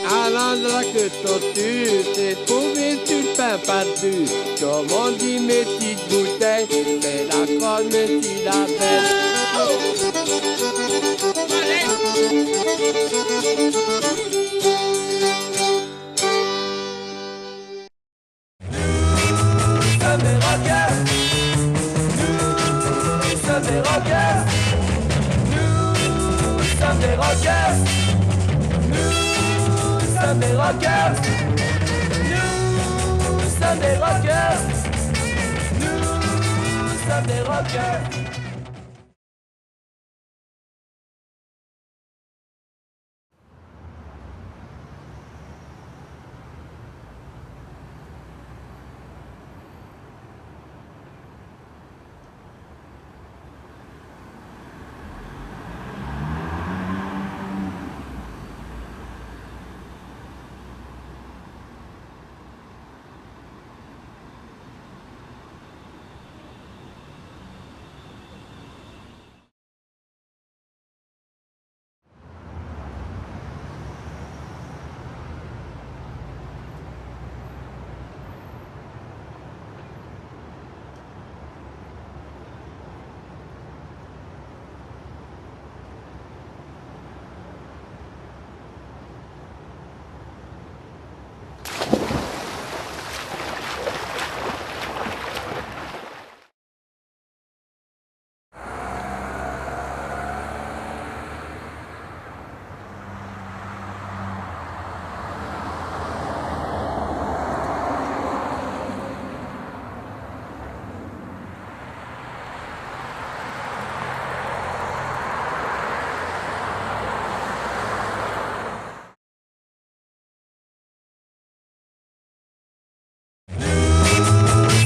À l'endroit que tortue, t'es trouvé sur le pain perdu. Comme on dit mes petites bouteilles, c'est la corde, mes petits labels. Nous sommes des rockers. Nous sommes des rockers. Nous sommes des rockers. Nous sommes des rockers. Nous sommes des rockers. Nous sommes des rockers. Nous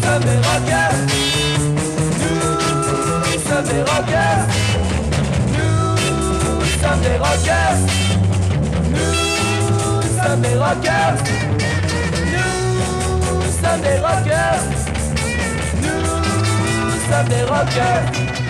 sommes des rockers. Nous sommes des rockers. Nous sommes des rockers. Nous sommes des rockers. Nous sommes des rockers. Nous sommes des rockers.